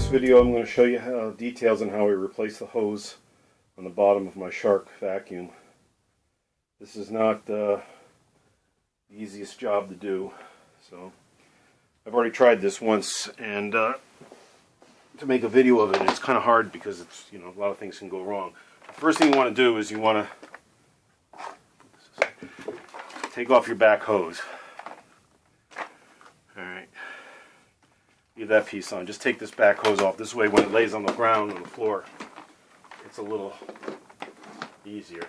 video I'm going to show you details on how I replace the hose on the bottom of my Shark vacuum. This is not the easiest job to do, so I've already tried this once, and to make a video of it, it's kind of hard because it's, a lot of things can go wrong. The first thing you want to do is you want to take off your back hose. Alright, leave that piece on. Just take this back hose off. This way when it lays on the ground, on the floor, it's a little easier.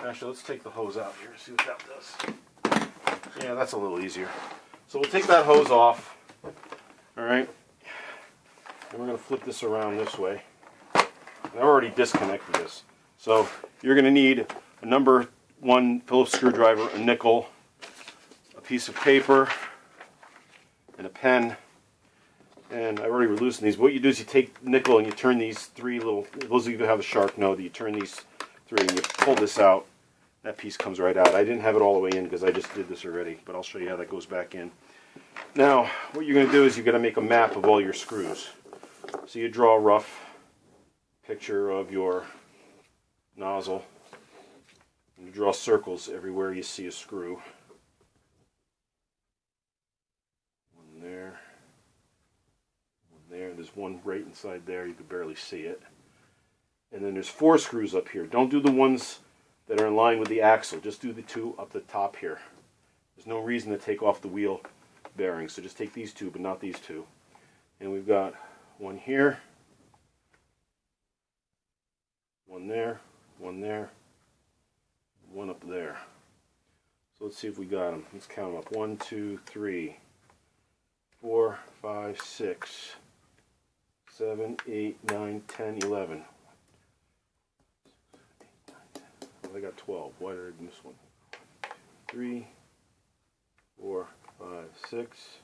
Actually, let's take the hose out here and see what that does. Yeah, that's a little easier. So we'll take that hose off. Alright, and we're going to flip this around this way. And I've already disconnected this. So you're going to need a number 1 Phillips screwdriver, a nickel, a piece of paper, and a pen. And I've already loosened these. What you do is you take nickel and you turn these three little, those of you who have a Shark know that you turn these three and you pull this out. That piece comes right out. I didn't have it all the way in because I just did this already, but I'll show you how that goes back in. Now, what you're going to do is you're going to make a map of all your screws. So you draw a rough picture of your nozzle. And you draw circles everywhere you see a screw. One there. One there. There's one right inside there. You can barely see it. And then there's 4 screws up here. Don't do the ones that are in line with the axle. Just do the 2 up the top here. There's no reason to take off the wheel bearings. So just take these 2, but not these 2. And we've got one here. One there. One there. One up there. So let's see if we got them. Let's count them up. 1, 2, 3, 4, 5, 6, 7, 8, 9, 10, 11. I got 12. Why did I miss one? 3, 4, 5, 6,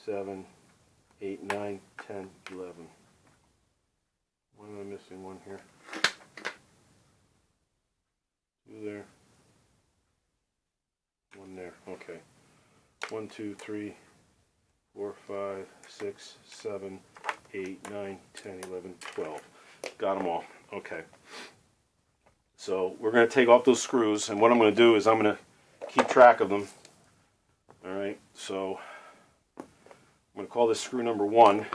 7, 8, 9, 10, 11. Why am I missing one here? 2 there. 1 there. Okay. 1, 2, 3, 4, 5, 6, 7, 8, 9, 10, 11, 12. Got them all. Okay. So we're going to take off those screws, and what I'm going to do is I'm going to keep track of them. Alright, so I'm going to call this screw number 1.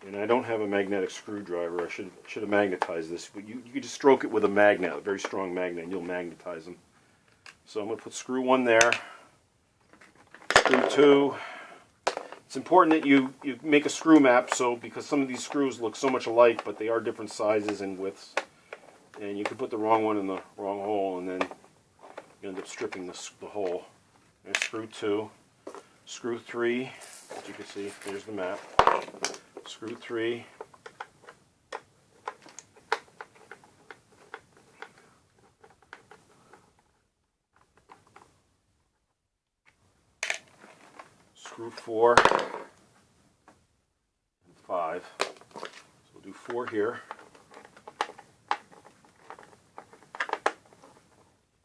And I don't have a magnetic screwdriver. I should have magnetized this. But you can just stroke it with a magnet, a very strong magnet, and you'll magnetize them. So I'm going to put screw 1 there. Screw 2. It's important that you make a screw map, because some of these screws look so much alike, but they are different sizes and widths. And you could put the wrong one in the wrong hole, and then you end up stripping the hole. There's screw 2. Screw 3, as you can see, here's the map. Screw 3. Screw 4 and 5. So we'll do 4 here.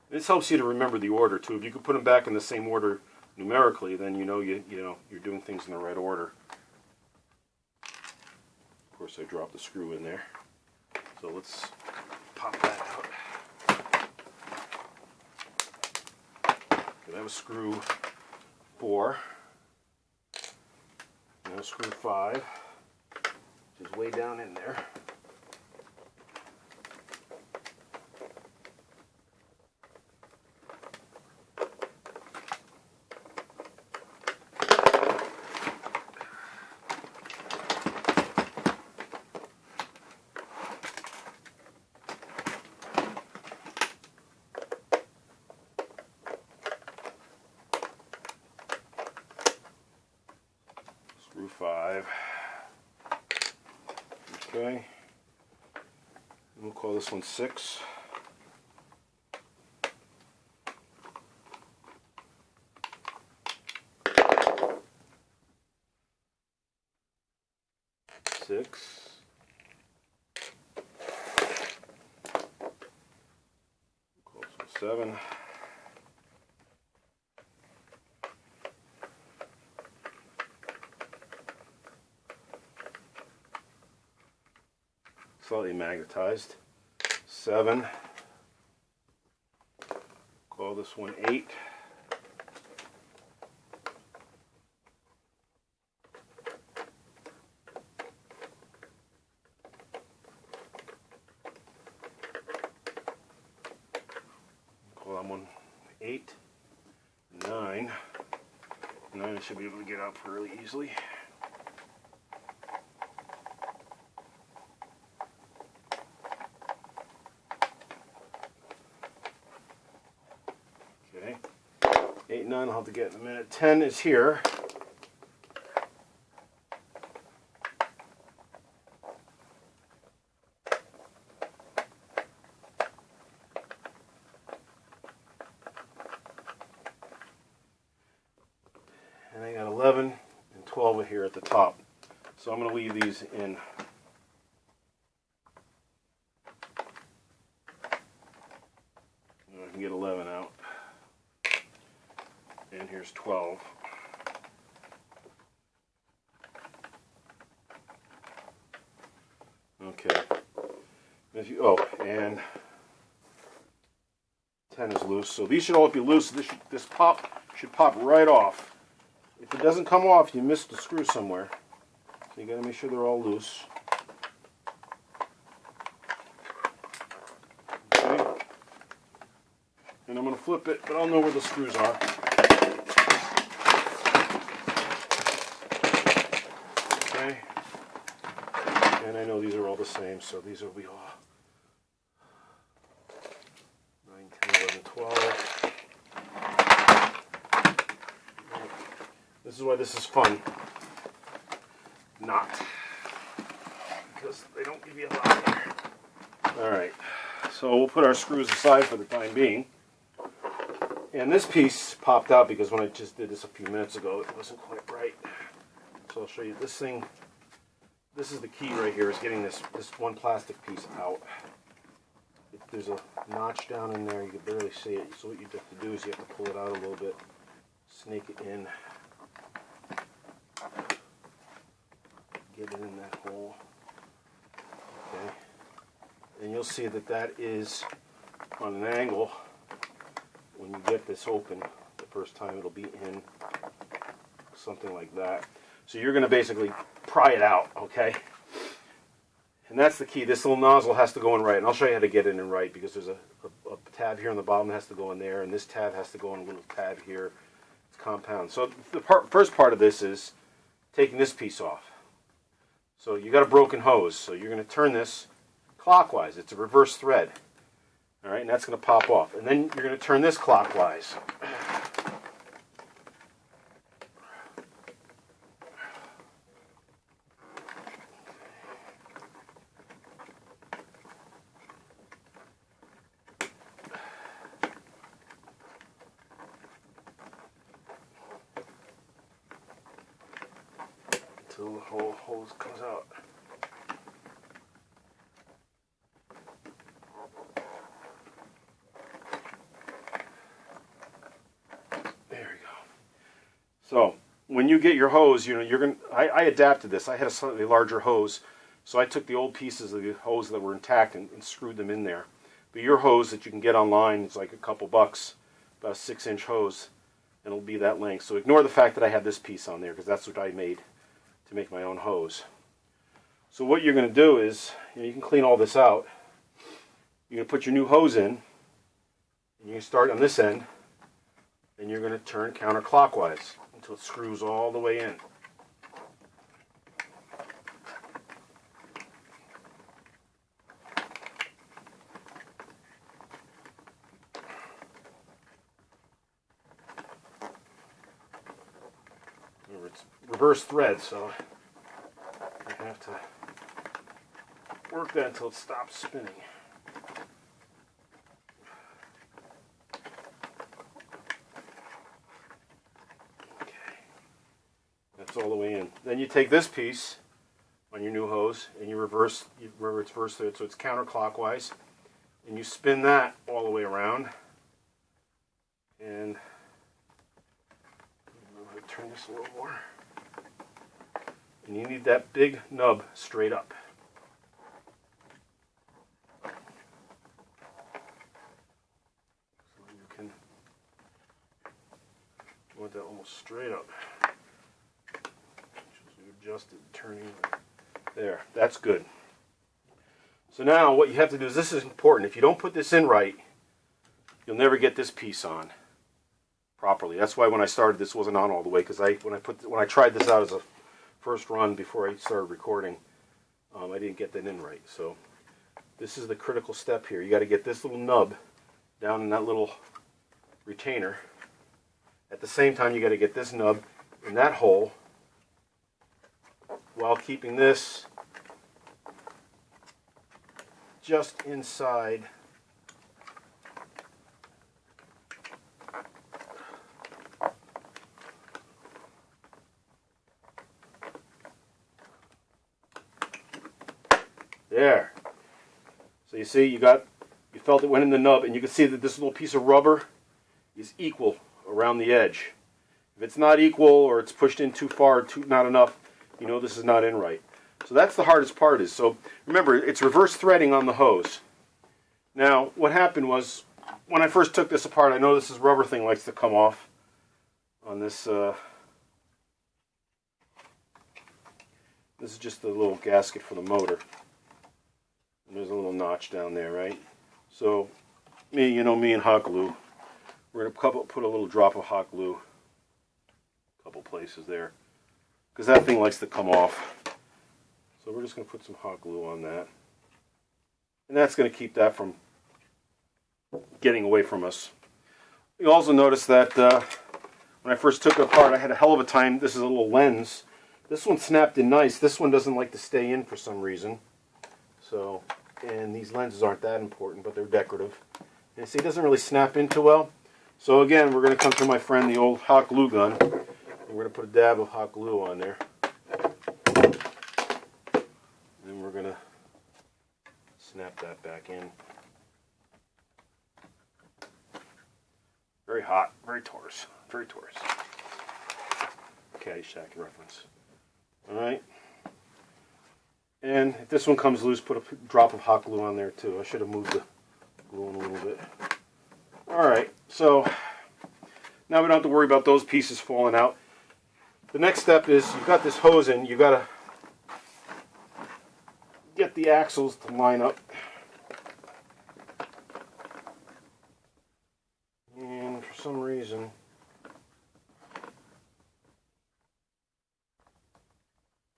This helps you to remember the order too. If you could put them back in the same order numerically, then you're doing things in the right order. Of course, I dropped the screw in there. So let's pop that out. Okay, that was screw 4. Now screw 5, which is way down in there. Screw 5. Okay. And we'll call this one 6. Call this one 7. slightly magnetized. 7. Call this one 8. Call that one 8. 9. 9 I should be able to get out fairly easily. Okay. 8, 9 I'll have to get in a minute. 10 is here. And I got 11 and 12 here at the top. So I'm going to leave these in. I can get 11 out. And here's 12. Okay. If you, and 10 is loose. So these should all be loose. This pop should pop right off. If it doesn't come off, you missed the screw somewhere. So you got to make sure they're all loose. Okay. And I'm going to flip it, but I'll know where the screws are. Okay. And I know these are all the same, so these will be all 9, 10, 11, 12. This is why this is fun. Not. Because they don't give you a lot here. Alright, so we'll put our screws aside for the time being. And this piece popped out because when I just did this a few minutes ago, it wasn't quite right. So I'll show you this thing. This is the key right here, is getting this one plastic piece out. There's a notch down in there, you can barely see it. So what you have to do is you have to pull it out a little bit, snake it in. Get it in that hole. Okay. And you'll see that that is on an angle. When you get this open, the first time it'll be in something like that. So you're going to basically pry it out, okay? And that's the key. This little nozzle has to go in right. And I'll show you how to get it in right, because there's a tab here on the bottom that has to go in there, and this tab has to go in a little tab here. It's compound. So the first part of this is taking this piece off. So you got a broken hose, so you're going to turn this clockwise. It's a reverse thread. All right, and that's going to pop off. And then you're going to turn this clockwise. Until the whole hose comes out. There we go. So when you get your hose, you know, you're going. I adapted this. I had a slightly larger hose, so I took the old pieces of the hose that were intact and screwed them in there. But your hose that you can get online is like a couple bucks, about a 6-inch hose, and it'll be that length. So ignore the fact that I have this piece on there, because that's what I made to make my own hose. So what you're going to do is, you can clean all this out. You're going to put your new hose in, and you can start on this end, and you're going to turn counterclockwise until it screws all the way in. Remember, it's reverse thread, so I have to work that until it stops spinning. Okay, that's all the way in. Then you take this piece on your new hose and you reverse thread, so it's counterclockwise, and you spin that all the way around. And I'm going to turn this a little more. And you need that big nub straight up. straight up. Adjusted, turning. There, that's good. So now what you have to do is, this is important. If you don't put this in right, you'll never get this piece on properly. That's why when I started, this wasn't on all the way, because when I tried this out as a first run before I started recording, I didn't get that in right. So this is the critical step here. You got to get this little nub down in that little retainer. At the same time, you got to get this nub in that hole, while keeping this just inside there. So you see, you felt it went in the nub, and you can see that this little piece of rubber is equal around the edge. If it's not equal, or it's pushed in too far, not enough, you know this is not in right. So that's the hardest part. So remember, it's reverse threading on the hose. Now, what happened was, when I first took this apart, I know this rubber thing likes to come off on this. This is just the little gasket for the motor. And there's a little notch down there, right? So, me and hot glue, we're going to put a little drop of hot glue, a couple places there, because that thing likes to come off. So we're just going to put some hot glue on that. And that's going to keep that from getting away from us. You'll also notice that when I first took it apart, I had a hell of a time. This is a little lens. This one snapped in nice. This one doesn't like to stay in for some reason. So, and these lenses aren't that important, but they're decorative. And see, it doesn't really snap in too well. So again, we're going to come to my friend, the old hot glue gun. And we're going to put a dab of hot glue on there. And we're going to snap that back in. Very hot, very torus, very torus. Caddyshack reference. Alright. And if this one comes loose, put a drop of hot glue on there too. I should have moved the glue in a little bit. Alright, so now we don't have to worry about those pieces falling out. The next step is, you've got this hose in, you've got to get the axles to line up. And for some reason,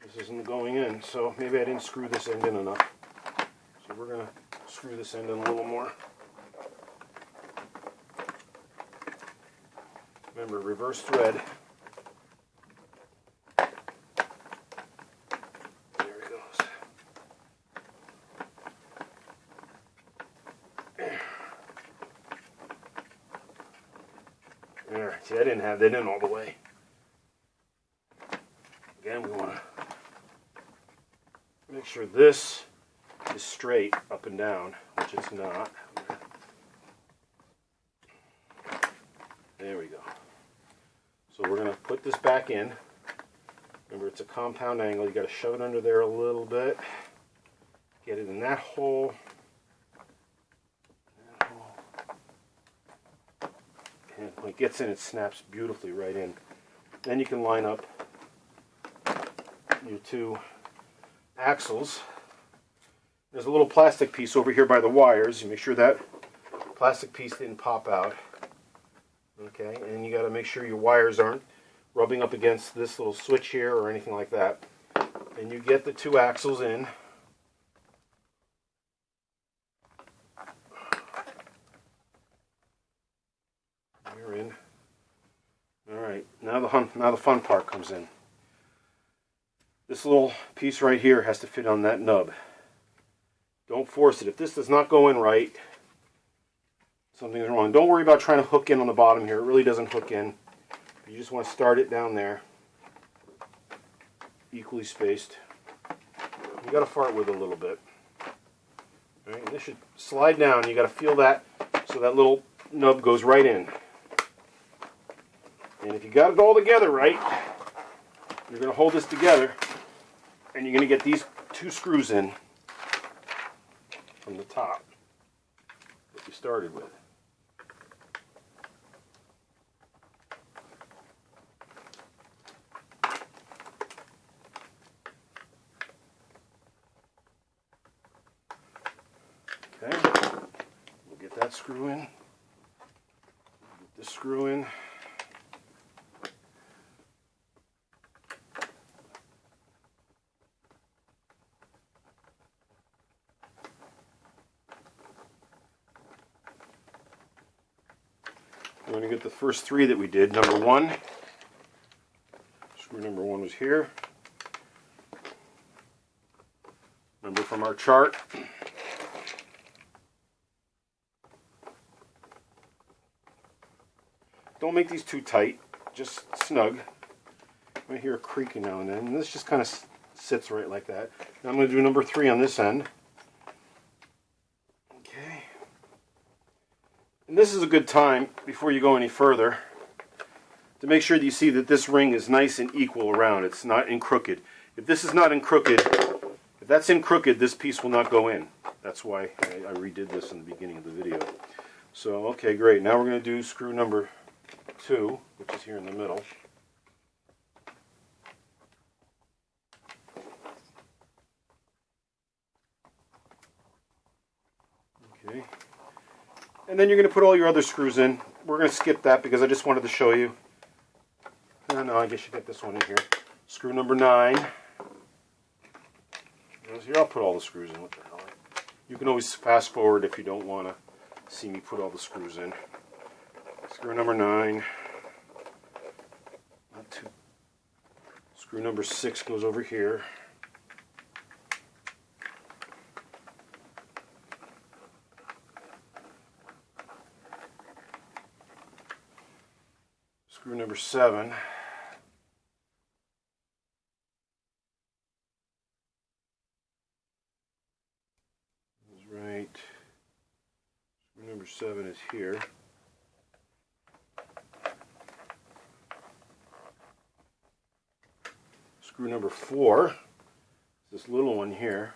this isn't going in, so maybe I didn't screw this end in enough. So we're going to screw this end in a little more. Remember, reverse thread. There it goes. There. See, I didn't have that in all the way. Again, we want to make sure this is straight up and down, which it's not. There we go. So we're going to put this back in. Remember, it's a compound angle. You got to shove it under there a little bit. Get it in that hole. And when it gets in, it snaps beautifully right in. Then you can line up your two axles. There's a little plastic piece over here by the wires. You make sure that plastic piece didn't pop out. Okay, and you got to make sure your wires aren't rubbing up against this little switch here or anything like that. And you get the two axles in. You're in. All right, now the fun part comes in. This little piece right here has to fit on that nub. Don't force it. If this does not go in right, something's wrong. Don't worry about trying to hook in on the bottom here. It really doesn't hook in. You just want to start it down there, equally spaced. You got to fart with it a little bit. All right, and this should slide down. You got to feel that so that little nub goes right in. And if you got it all together right, you're going to hold this together, and you're going to get these two screws in from the top that you started with. Get that screw in. Get this screw in. We're going to get the first three that we did. Number one. Screw number one was here. Remember from our chart. Don't make these too tight, just snug. I hear a creaking now and then, and this just kind of sits right like that. Now I'm going to do number three on this end. Okay. And this is a good time, before you go any further, to make sure that you see that this ring is nice and equal around. It's not in crooked. If this is not in crooked, if that's in crooked, this piece will not go in. That's why I redid this in the beginning of the video. So, okay, great. Now we're going to do screw number 2, which is here in the middle. Okay. And then you're going to put all your other screws in. We're going to skip that because I just wanted to show you. No, I guess you get this one in here. Screw number 9. Here, I'll put all the screws in. What the hell? You can always fast forward if you don't want to see me put all the screws in. Screw number 9. Not too. Screw number 6 goes over here. Screw number 7. Is right. Screw number 7 is here. Screw number 4, this little one here.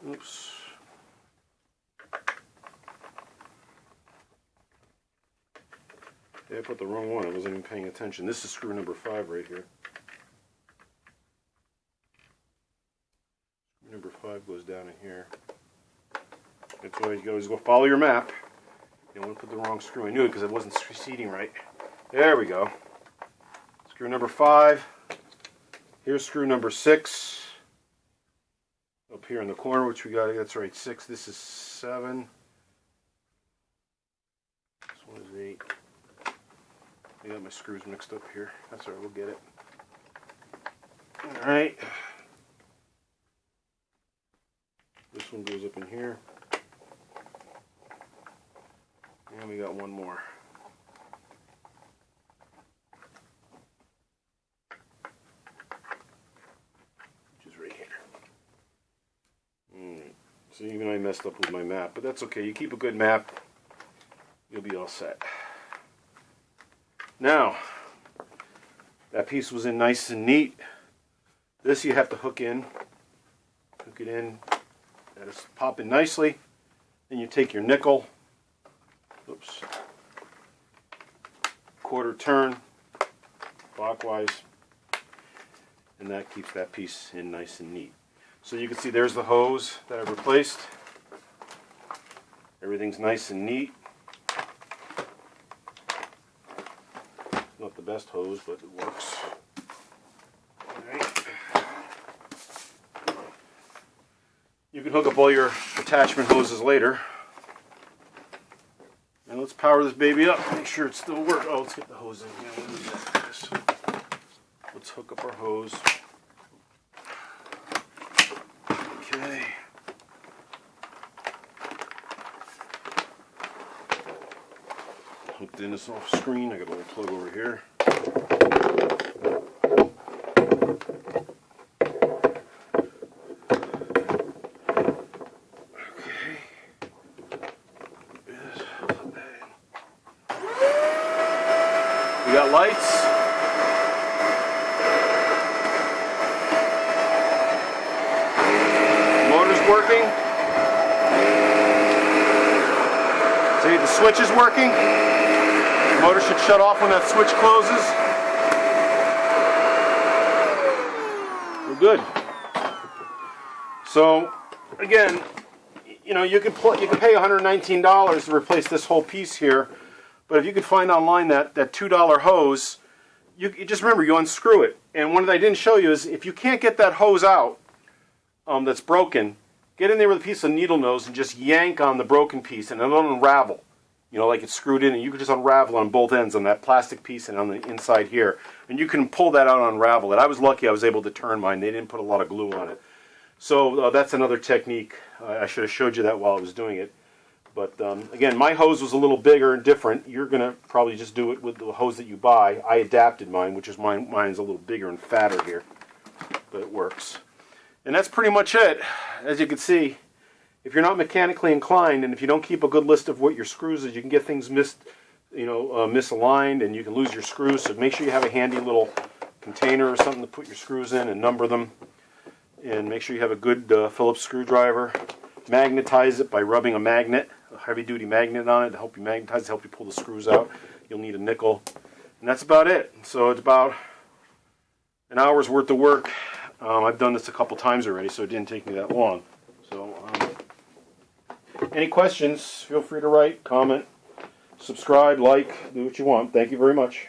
Oops. Yeah, I put the wrong one. I wasn't even paying attention. This is screw number 5 right here. Screw number 5 goes down in here. That's why you always go follow your map. You don't want to put the wrong screw. I knew it because it wasn't seating right. There we go. Screw number 5. Here's screw number 6. Up here in the corner, which we got, that's right, 6. This is 7. This one is 8. I got my screws mixed up here. That's all right, we'll get it. Alright. This one goes up in here. And we got one more. Which is right here. Alright. So even I messed up with my map, but that's okay. You keep a good map, you'll be all set. Now, that piece was in nice and neat. This you have to hook in. Hook it in. Let it pop in nicely. Then you take your nickel. Oops. Quarter turn. Clockwise. And that keeps that piece in nice and neat. So you can see there's the hose that I've replaced. Everything's nice and neat. Not the best hose, but it works. Alright. You can hook up all your attachment hoses later. And let's power this baby up. Make sure it still works. Oh, let's get the hose in. Yeah, we'll do that. Let's hook up our hose. Okay. Hooked in this off screen. I got a little plug over here. Okay. We got lights. working. See, the switch is working. The motor should shut off when that switch closes. We're good. So, again, you know, you could pay $119 to replace this whole piece here, but if you could find online that $2 hose, you just remember, you unscrew it. And one that I didn't show you is, if you can't get that hose out that's broken, get in there with a piece of needle nose and just yank on the broken piece, and it'll unravel. You know, like it's screwed in, and you can just unravel on both ends on that plastic piece and on the inside here. And you can pull that out and unravel it. I was lucky I was able to turn mine. They didn't put a lot of glue on it. So that's another technique. I should have showed you that while I was doing it. But again, my hose was a little bigger and different. You're going to probably just do it with the hose that you buy. I adapted mine, which is mine's a little bigger and fatter here. But it works. And that's pretty much it. As you can see, if you're not mechanically inclined, and if you don't keep a good list of what your screws is, you can get things misaligned, and you can lose your screws. So make sure you have a handy little container or something to put your screws in and number them. And make sure you have a good Phillips screwdriver. Magnetize it by rubbing a magnet, a heavy-duty magnet on it to help you magnetize, to help you pull the screws out. You'll need a nickel. And that's about it. So it's about an hour's worth of work. I've done this a couple times already, so it didn't take me that long. So, any questions, feel free to write, comment, subscribe, like, do what you want. Thank you very much.